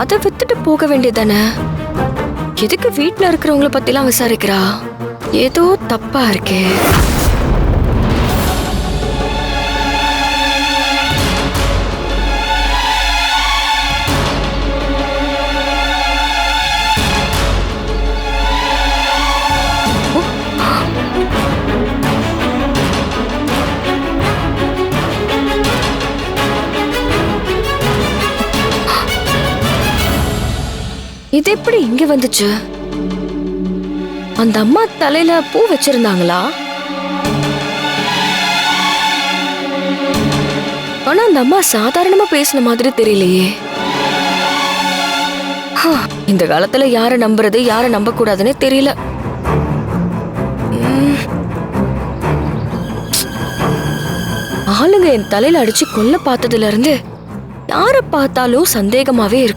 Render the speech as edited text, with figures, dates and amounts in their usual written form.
அதை வித்துட்டு போக வேண்டியதானே? எதுக்கு வீட்டுல இருக்கிறவங்கள பத்திலாம் விசாரிக்கிறா? ஏதோ தப்பா இருக்கே. இது எப்படி இங்க வந்துச்சு? அந்த அம்மா தலையில பூ வச்சிருந்தாங்களா? ஆனா அந்த அம்மா சாதாரணமா பேசின மாதிரி தெரியலையே. இந்த காலத்துல யார நம்புறது யார நம்ப கூடாதுன்னு தெரியல. ஆளுங்க என் தலையில அடிச்சு கொல்ல பார்த்ததுல இருந்து யார பார்த்தாலும் சந்தேகமாவே இருக்கு.